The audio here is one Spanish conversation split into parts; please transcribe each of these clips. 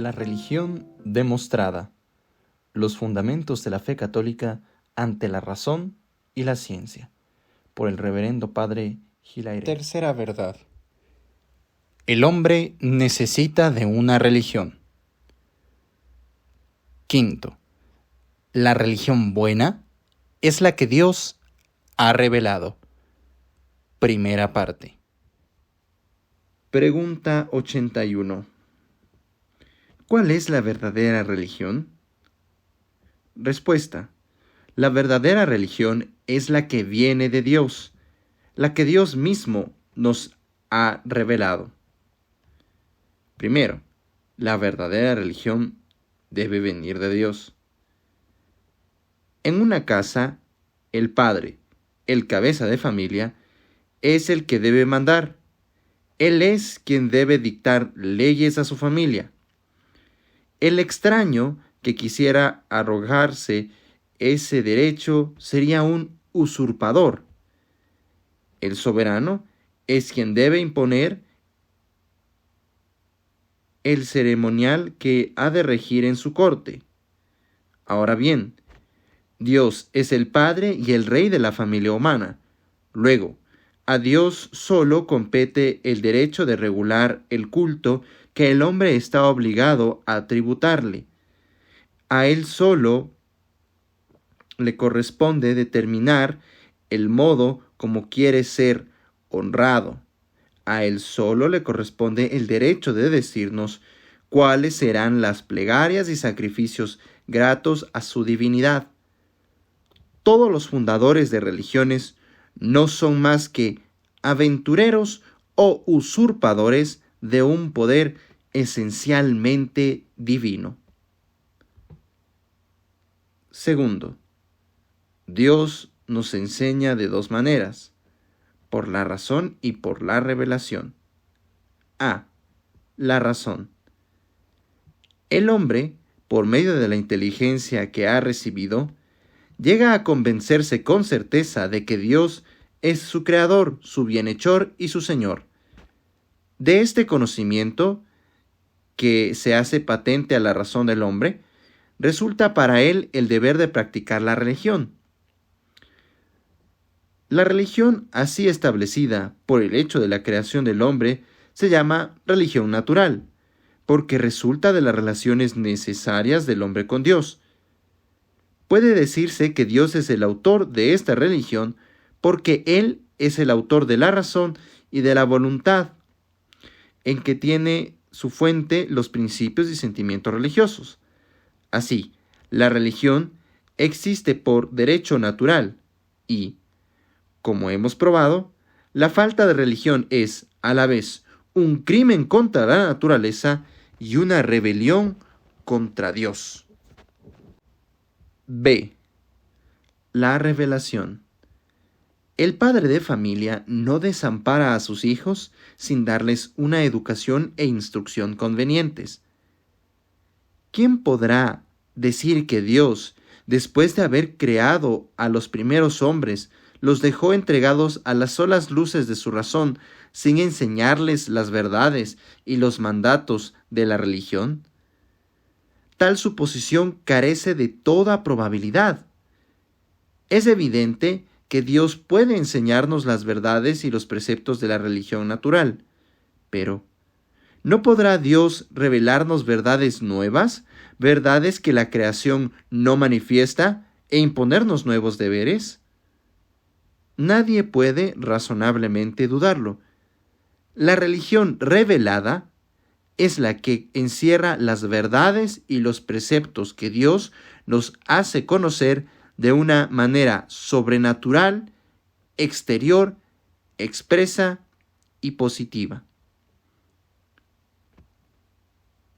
La religión demostrada. Los fundamentos de la fe católica ante la razón y la ciencia. Por el reverendo padre Hilaire. Tercera verdad. El hombre necesita de una religión. Quinto. La religión buena es la que Dios ha revelado. Primera parte. Pregunta 81. ¿Cuál es la verdadera religión? Respuesta. La verdadera religión es la que viene de Dios, la que Dios mismo nos ha revelado. Primero, la verdadera religión debe venir de Dios. En una casa, el padre, el cabeza de familia, es el que debe mandar. Él es quien debe dictar leyes a su familia. El extraño que quisiera arrogarse ese derecho sería un usurpador. El soberano es quien debe imponer el ceremonial que ha de regir en su corte. Ahora bien, Dios es el Padre y el Rey de la familia humana. Luego, a Dios solo compete el derecho de regular el culto que el hombre está obligado a tributarle. A él solo le corresponde determinar el modo como quiere ser honrado. A él solo le corresponde el derecho de decirnos cuáles serán las plegarias y sacrificios gratos a su divinidad. Todos los fundadores de religiones no son más que aventureros o usurpadores de un poder esencialmente divino. Segundo, Dios nos enseña de dos maneras, por la razón y por la revelación. A. La razón. El hombre, por medio de la inteligencia que ha recibido, llega a convencerse con certeza de que Dios es su creador, su bienhechor y su Señor. De este conocimiento, que se hace patente a la razón del hombre, resulta para él el deber de practicar la religión. La religión así establecida por el hecho de la creación del hombre se llama religión natural, porque resulta de las relaciones necesarias del hombre con Dios. Puede decirse que Dios es el autor de esta religión porque Él es el autor de la razón y de la voluntad, en que tiene su fuente los principios y sentimientos religiosos. Así, la religión existe por derecho natural y, como hemos probado, la falta de religión es, a la vez, un crimen contra la naturaleza y una rebelión contra Dios. B. La revelación. El padre de familia no desampara a sus hijos sin darles una educación e instrucción convenientes. ¿Quién podrá decir que Dios, después de haber creado a los primeros hombres, los dejó entregados a las solas luces de su razón, sin enseñarles las verdades y los mandatos de la religión? Tal suposición carece de toda probabilidad. Es evidente que Dios puede enseñarnos las verdades y los preceptos de la religión natural, pero ¿no podrá Dios revelarnos verdades nuevas, verdades que la creación no manifiesta, e imponernos nuevos deberes? Nadie puede razonablemente dudarlo. La religión revelada es la que encierra las verdades y los preceptos que Dios nos hace conocer de una manera sobrenatural, exterior, expresa y positiva.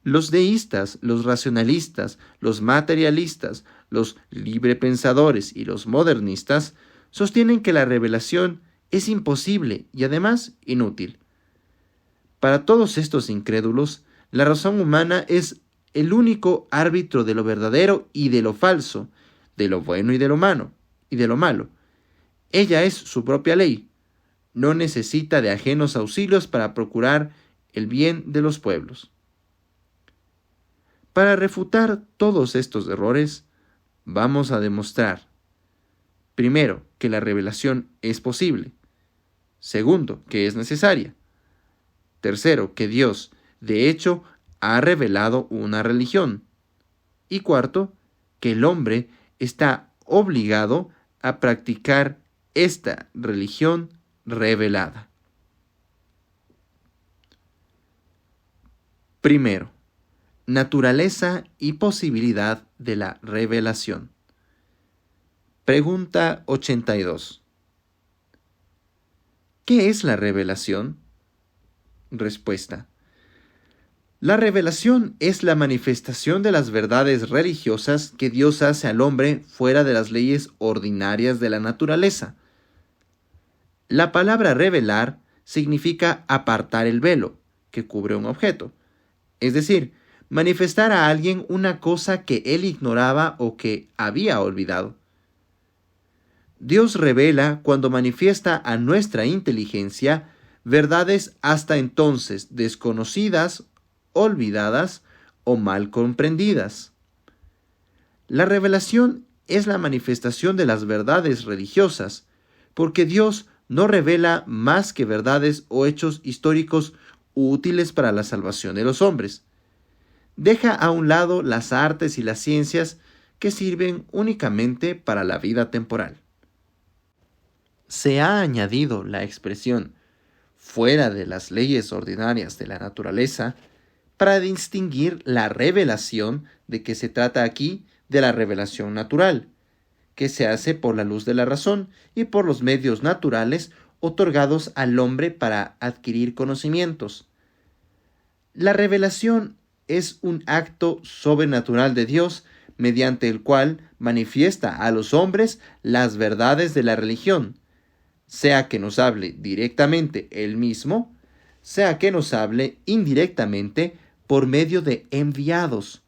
Los deístas, los racionalistas, los materialistas, los librepensadores y los modernistas sostienen que la revelación es imposible y además inútil. Para todos estos incrédulos, la razón humana es el único árbitro de lo verdadero y de lo falso, de lo bueno y de lo malo. Ella es su propia ley. No necesita de ajenos auxilios para procurar el bien de los pueblos. Para refutar todos estos errores, vamos a demostrar, primero, que la revelación es posible. Segundo, que es necesaria. Tercero, que Dios, de hecho, ha revelado una religión. Y cuarto, que el hombre está obligado a practicar esta religión revelada. Primero, naturaleza y posibilidad de la revelación. Pregunta 82. ¿Qué es la revelación? Respuesta. La revelación es la manifestación de las verdades religiosas que Dios hace al hombre fuera de las leyes ordinarias de la naturaleza. La palabra revelar significa apartar el velo que cubre un objeto, es decir, manifestar a alguien una cosa que él ignoraba o que había olvidado. Dios revela cuando manifiesta a nuestra inteligencia verdades hasta entonces desconocidas, olvidadas o mal comprendidas. La revelación es la manifestación de las verdades religiosas, porque Dios no revela más que verdades o hechos históricos útiles para la salvación de los hombres. Deja a un lado las artes y las ciencias que sirven únicamente para la vida temporal. Se ha añadido la expresión fuera de las leyes ordinarias de la naturaleza para distinguir la revelación de que se trata aquí de la revelación natural, que se hace por la luz de la razón y por los medios naturales otorgados al hombre para adquirir conocimientos. La revelación es un acto sobrenatural de Dios mediante el cual manifiesta a los hombres las verdades de la religión, sea que nos hable directamente Él mismo, sea que nos hable indirectamente por medio de enviados.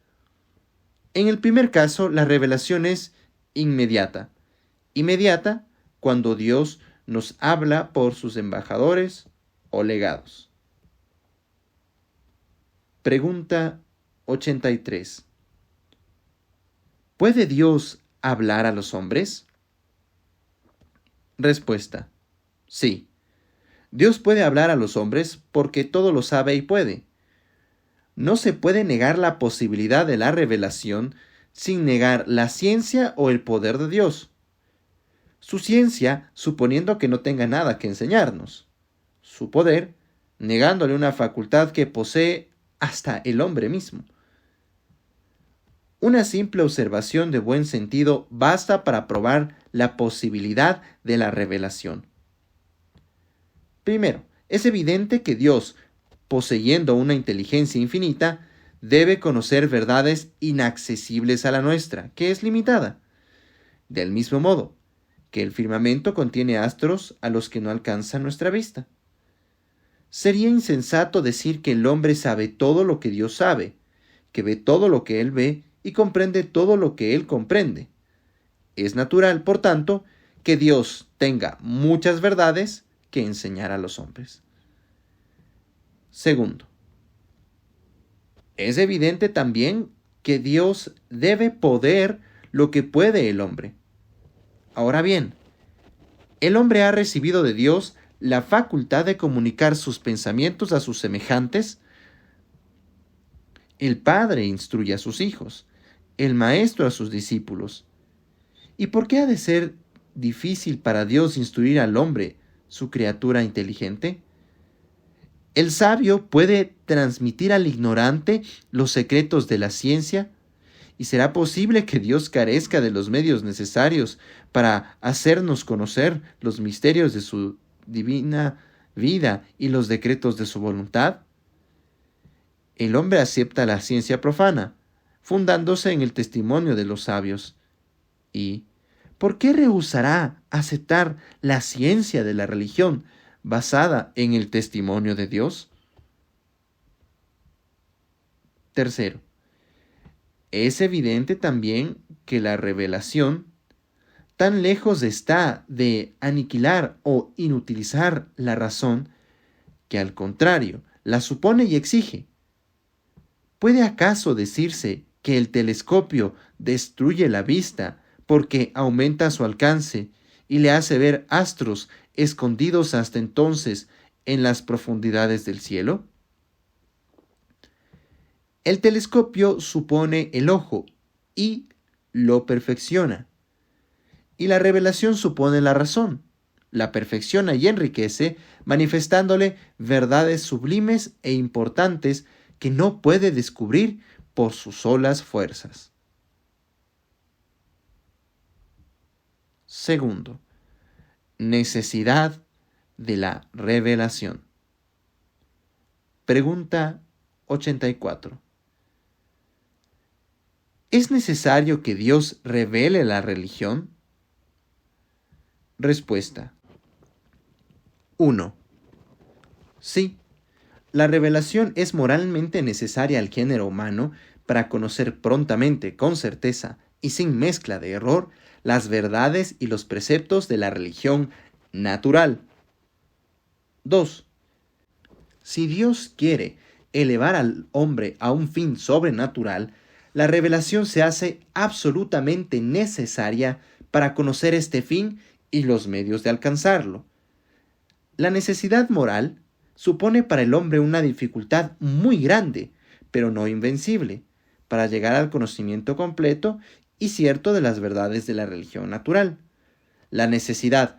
En el primer caso, la revelación es inmediata. Inmediata cuando Dios nos habla por sus embajadores o legados. Pregunta 83. ¿Puede Dios hablar a los hombres? Respuesta. Sí. Dios puede hablar a los hombres porque todo lo sabe y puede. No se puede negar la posibilidad de la revelación sin negar la ciencia o el poder de Dios. Su ciencia, suponiendo que no tenga nada que enseñarnos. Su poder, negándole una facultad que posee hasta el hombre mismo. Una simple observación de buen sentido basta para probar la posibilidad de la revelación. Primero, es evidente que Dios, poseyendo una inteligencia infinita, debe conocer verdades inaccesibles a la nuestra, que es limitada. Del mismo modo, que el firmamento contiene astros a los que no alcanza nuestra vista. Sería insensato decir que el hombre sabe todo lo que Dios sabe, que ve todo lo que Él ve y comprende todo lo que Él comprende. Es natural, por tanto, que Dios tenga muchas verdades que enseñar a los hombres. Segundo, es evidente también que Dios debe poder lo que puede el hombre. Ahora bien, el hombre ha recibido de Dios la facultad de comunicar sus pensamientos a sus semejantes. El padre instruye a sus hijos, el maestro a sus discípulos. ¿Y por qué ha de ser difícil para Dios instruir al hombre, su criatura inteligente? ¿El sabio puede transmitir al ignorante los secretos de la ciencia? ¿Y será posible que Dios carezca de los medios necesarios para hacernos conocer los misterios de su divina vida y los decretos de su voluntad? El hombre acepta la ciencia profana, fundándose en el testimonio de los sabios. ¿Y por qué rehusará aceptar la ciencia de la religión basada en el testimonio de Dios? Tercero, Es evidente también que la revelación tan lejos está de aniquilar o inutilizar la razón, que al contrario, la supone y exige. ¿Puede acaso decirse que el telescopio destruye la vista porque aumenta su alcance y le hace ver astros escondidos hasta entonces en las profundidades del cielo? El telescopio supone el ojo y lo perfecciona. Y la revelación supone la razón, la perfecciona y enriquece, manifestándole verdades sublimes e importantes que no puede descubrir por sus solas fuerzas. Segundo, necesidad de la revelación. Pregunta 84. ¿Es necesario que Dios revele la religión? Respuesta. 1. Sí, la revelación es moralmente necesaria al género humano para conocer prontamente, con certeza y sin mezcla de error, las verdades y los preceptos de la religión natural. 2. Si Dios quiere elevar al hombre a un fin sobrenatural, la revelación se hace absolutamente necesaria para conocer este fin y los medios de alcanzarlo. La necesidad moral supone para el hombre una dificultad muy grande, pero no invencible, para llegar al conocimiento completo y cierto de las verdades de la religión natural. La necesidad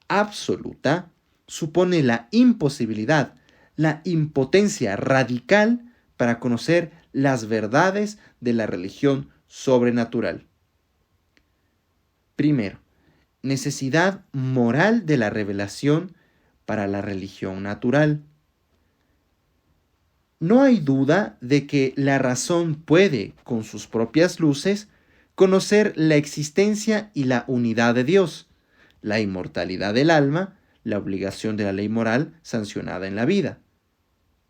absoluta supone la imposibilidad, la impotencia radical para conocer las verdades de la religión sobrenatural. Primero, necesidad moral de la revelación para la religión natural. No hay duda de que la razón puede, con sus propias luces, conocer la existencia y la unidad de Dios, la inmortalidad del alma, la obligación de la ley moral sancionada en la vida.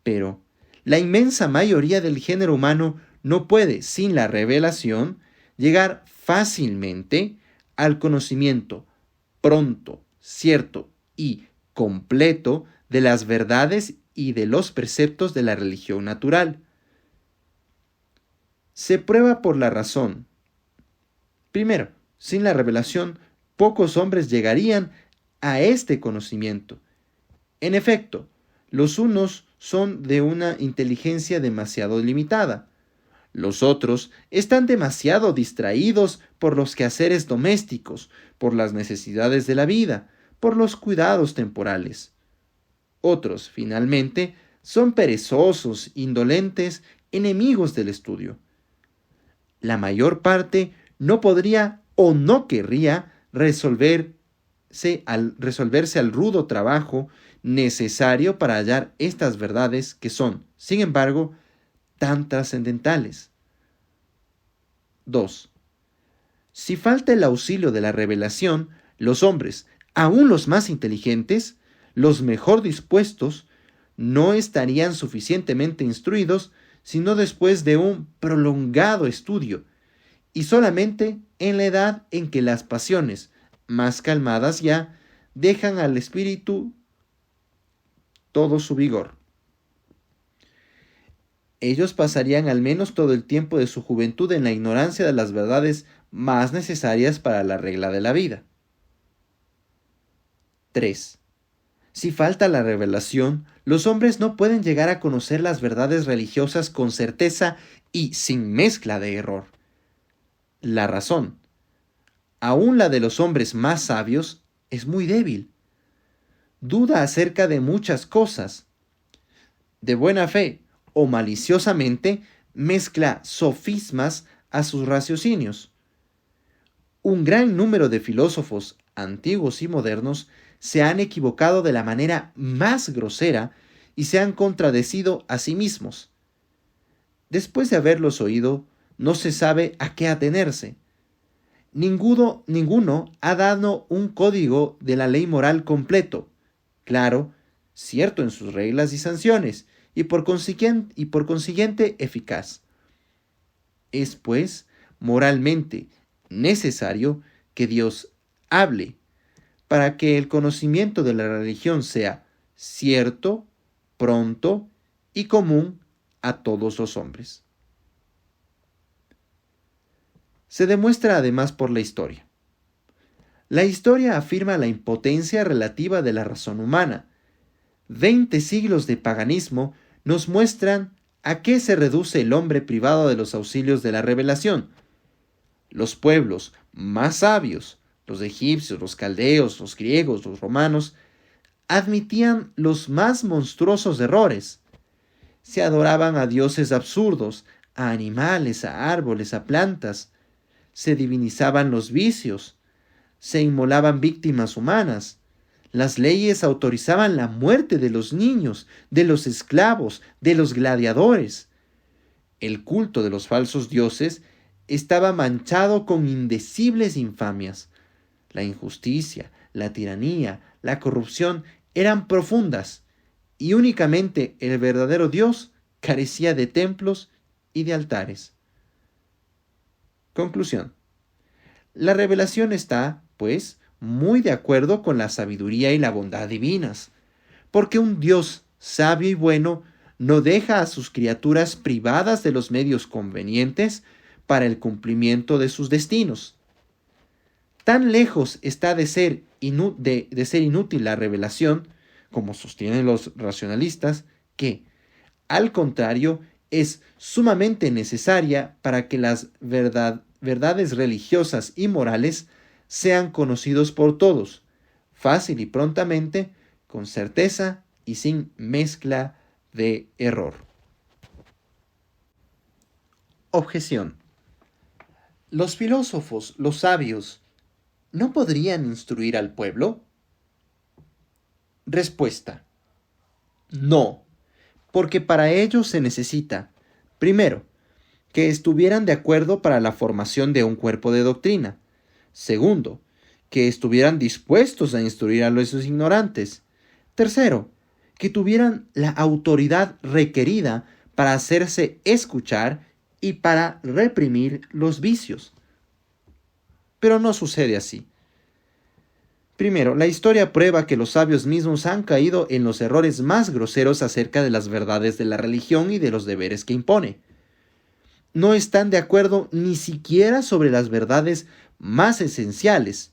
Pero la inmensa mayoría del género humano no puede, sin la revelación, llegar fácilmente al conocimiento pronto, cierto y completo de las verdades y de los preceptos de la religión natural. Se prueba por la razón. Primero, sin la revelación, pocos hombres llegarían a este conocimiento. En efecto, los unos son de una inteligencia demasiado limitada. Los otros están demasiado distraídos por los quehaceres domésticos, por las necesidades de la vida, por los cuidados temporales. Otros, finalmente, son perezosos, indolentes, enemigos del estudio. La mayor parte no podría o no querría resolverse al rudo trabajo necesario para hallar estas verdades que son, sin embargo, tan trascendentales. 2. Si falta el auxilio de la revelación, los hombres, aun los más inteligentes, los mejor dispuestos, no estarían suficientemente instruidos sino después de un prolongado estudio, y solamente en la edad en que las pasiones, más calmadas ya, dejan al espíritu todo su vigor. Ellos pasarían al menos todo el tiempo de su juventud en la ignorancia de las verdades más necesarias para la regla de la vida. 3. Si falta la revelación, los hombres no pueden llegar a conocer las verdades religiosas con certeza y sin mezcla de error. La razón, aun la de los hombres más sabios, es muy débil. Duda acerca de muchas cosas. De buena fe o maliciosamente mezcla sofismas a sus raciocinios. Un gran número de filósofos antiguos y modernos se han equivocado de la manera más grosera y se han contradecido a sí mismos. Después de haberlos oído, no se sabe a qué atenerse. Ninguno ha dado un código de la ley moral completo, claro, cierto en sus reglas y sanciones, y por consiguiente eficaz. Es, pues, moralmente necesario que Dios hable para que el conocimiento de la religión sea cierto, pronto y común a todos los hombres. Se demuestra además por la historia. La historia afirma la impotencia relativa de la razón humana. 20 siglos de paganismo nos muestran a qué se reduce el hombre privado de los auxilios de la revelación. Los pueblos más sabios, los egipcios, los caldeos, los griegos, los romanos, admitían los más monstruosos errores. Se adoraban a dioses absurdos, a animales, a árboles, a plantas. Se divinizaban los vicios. Se inmolaban víctimas humanas. Las leyes autorizaban la muerte de los niños, de los esclavos, de los gladiadores. El culto de los falsos dioses estaba manchado con indecibles infamias. La injusticia, la tiranía, la corrupción eran profundas, y únicamente el verdadero Dios carecía de templos y de altares. Conclusión. La revelación está, pues, muy de acuerdo con la sabiduría y la bondad divinas, porque un Dios sabio y bueno no deja a sus criaturas privadas de los medios convenientes para el cumplimiento de sus destinos. Tan lejos está de ser inútil la revelación, como sostienen los racionalistas, que, al contrario, es sumamente necesaria para que las verdades religiosas y morales sean conocidos por todos, fácil y prontamente, con certeza y sin mezcla de error. Objeción. ¿Los filósofos, los sabios, no podrían instruir al pueblo? Respuesta. No, porque para ello se necesita, primero, que estuvieran de acuerdo para la formación de un cuerpo de doctrina. Segundo, que estuvieran dispuestos a instruir a los ignorantes. Tercero, que tuvieran la autoridad requerida para hacerse escuchar y para reprimir los vicios. Pero no sucede así. Primero, la historia prueba que los sabios mismos han caído en los errores más groseros acerca de las verdades de la religión y de los deberes que impone. No están de acuerdo ni siquiera sobre las verdades más esenciales.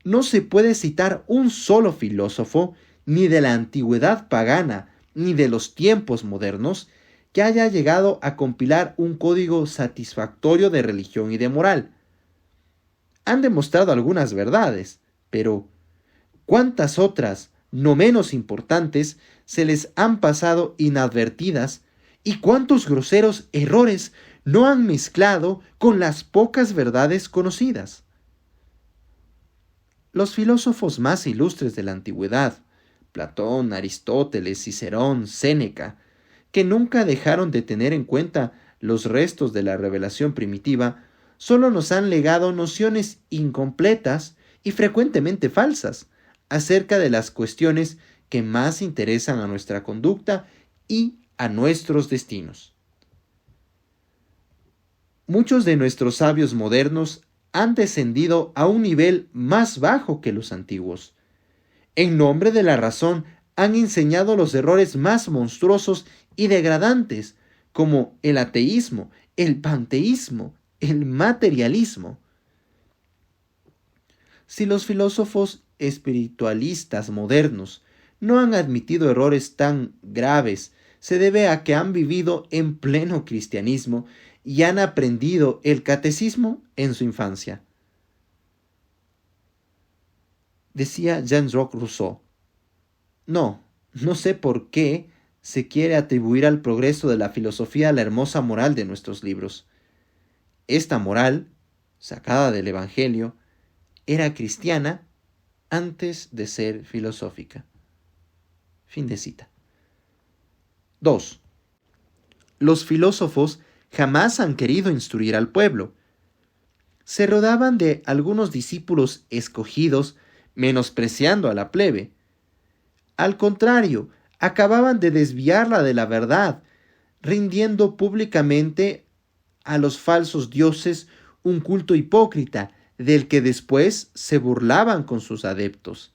No se puede citar un solo filósofo, ni de la antigüedad pagana, ni de los tiempos modernos, que haya llegado a compilar un código satisfactorio de religión y de moral. Han demostrado algunas verdades, pero ¿cuántas otras, no menos importantes, se les han pasado inadvertidas? ¿Y cuántos groseros errores no han mezclado con las pocas verdades conocidas? Los filósofos más ilustres de la antigüedad, Platón, Aristóteles, Cicerón, Séneca, que nunca dejaron de tener en cuenta los restos de la revelación primitiva, solo nos han legado nociones incompletas y frecuentemente falsas acerca de las cuestiones que más interesan a nuestra conducta y a nuestros destinos. Muchos de nuestros sabios modernos han descendido a un nivel más bajo que los antiguos. En nombre de la razón han enseñado los errores más monstruosos y degradantes, como el ateísmo, el panteísmo, el materialismo. Si los filósofos espiritualistas modernos no han admitido errores tan graves, se debe a que han vivido en pleno cristianismo y han aprendido el catecismo en su infancia. Decía Jean-Jacques Rousseau: no sé por qué se quiere atribuir al progreso de la filosofía la hermosa moral de nuestros libros. Esta moral, sacada del Evangelio, era cristiana antes de ser filosófica. Fin de cita. 2. Los filósofos jamás han querido instruir al pueblo. Se rodeaban de algunos discípulos escogidos, menospreciando a la plebe. Al contrario, acababan de desviarla de la verdad, rindiendo públicamente a los falsos dioses un culto hipócrita del que después se burlaban con sus adeptos.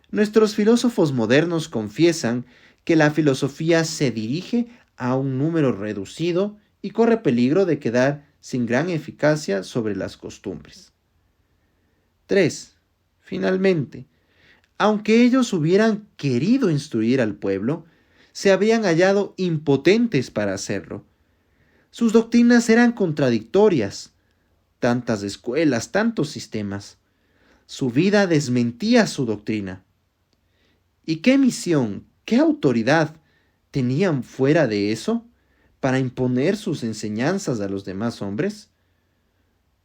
Nuestros filósofos modernos confiesan que la filosofía se dirige a un número reducido y corre peligro de quedar sin gran eficacia sobre las costumbres. 3. Finalmente, aunque ellos hubieran querido instruir al pueblo, se habían hallado impotentes para hacerlo. Sus doctrinas eran contradictorias, tantas escuelas, tantos sistemas. Su vida desmentía su doctrina. ¿Y qué misión, qué autoridad tenían fuera de eso para imponer sus enseñanzas a los demás hombres?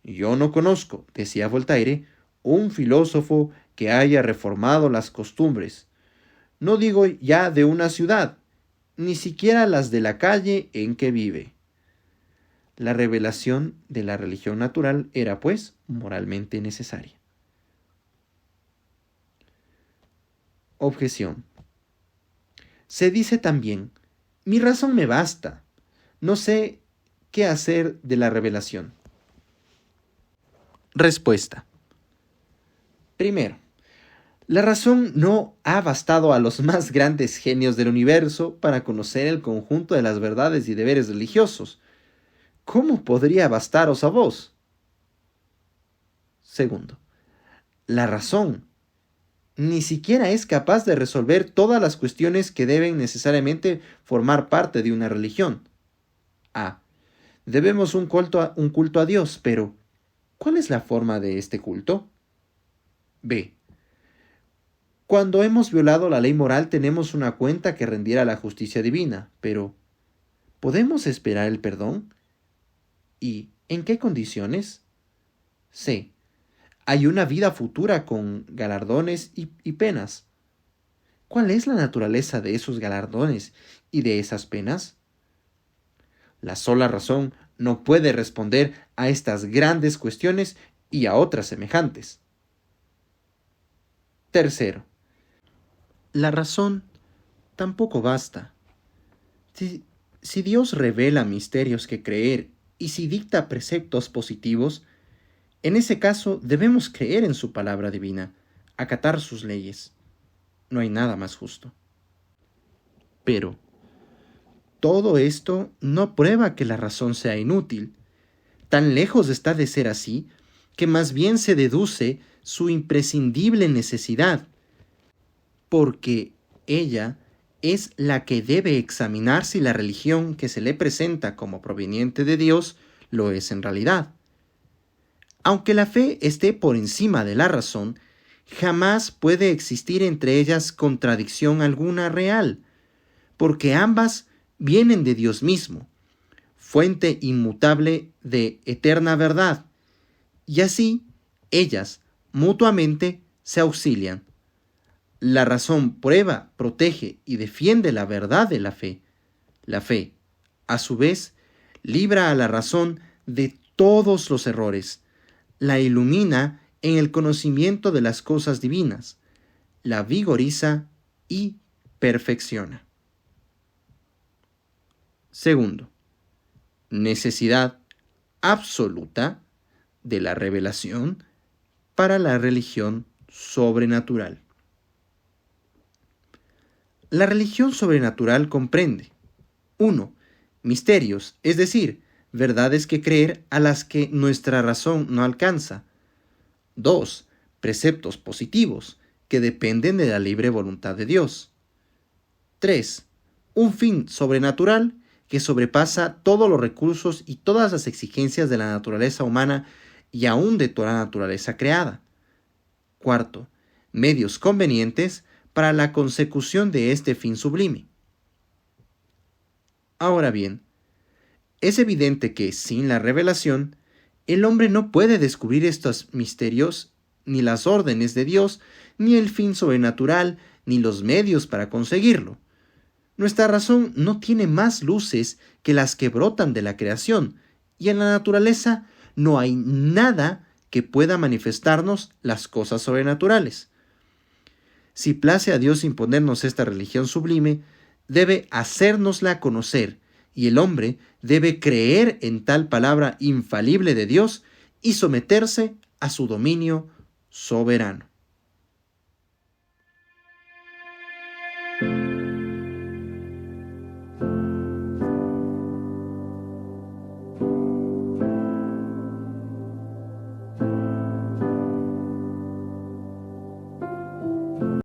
Yo no conozco, decía Voltaire, un filósofo que haya reformado las costumbres. No digo ya de una ciudad, ni siquiera las de la calle en que vive. La revelación de la religión natural era, pues, moralmente necesaria. Objeción. Se dice también, mi razón me basta, no sé qué hacer de la revelación. Respuesta. Primero, la razón no ha bastado a los más grandes genios del universo para conocer el conjunto de las verdades y deberes religiosos. ¿Cómo podría bastaros a vos? Segundo, la razón ni siquiera es capaz de resolver todas las cuestiones que deben necesariamente formar parte de una religión. A. Debemos un culto a Dios, pero ¿cuál es la forma de este culto? B. Cuando hemos violado la ley moral tenemos una cuenta que rendir a la justicia divina, pero ¿podemos esperar el perdón? ¿Y en qué condiciones? C. Hay una vida futura con galardones y penas. ¿Cuál es la naturaleza de esos galardones y de esas penas? La sola razón no puede responder a estas grandes cuestiones y a otras semejantes. Tercero, la razón tampoco basta. Si Dios revela misterios que creer y si dicta preceptos positivos, en ese caso debemos creer en su palabra divina, acatar sus leyes. No hay nada más justo. Pero todo esto no prueba que la razón sea inútil. Tan lejos está de ser así, que más bien se deduce su imprescindible necesidad, porque ella es la que debe examinar si la religión que se le presenta como proveniente de Dios lo es en realidad. Aunque la fe esté por encima de la razón, jamás puede existir entre ellas contradicción alguna real, porque ambas vienen de Dios mismo, fuente inmutable de eterna verdad, y así ellas mutuamente se auxilian. La razón prueba, protege y defiende la verdad de la fe. La fe, a su vez, libra a la razón de todos los errores, la ilumina en el conocimiento de las cosas divinas, la vigoriza y perfecciona. Segundo, necesidad absoluta de la revelación para la religión sobrenatural. La religión sobrenatural comprende 1. Misterios, es decir, verdades que creer a las que nuestra razón no alcanza. 2. Preceptos positivos, que dependen de la libre voluntad de Dios. 3. Un fin sobrenatural que sobrepasa todos los recursos y todas las exigencias de la naturaleza humana y aún de toda la naturaleza creada. 4. Medios convenientes para la consecución de este fin sublime. Ahora bien, es evidente que sin la revelación, el hombre no puede descubrir estos misterios, ni las órdenes de Dios, ni el fin sobrenatural, ni los medios para conseguirlo. Nuestra razón no tiene más luces que las que brotan de la creación, y en la naturaleza no hay nada que pueda manifestarnos las cosas sobrenaturales. Si place a Dios imponernos esta religión sublime, debe hacérnosla conocer y el hombre debe creer en tal palabra infalible de Dios y someterse a su dominio soberano.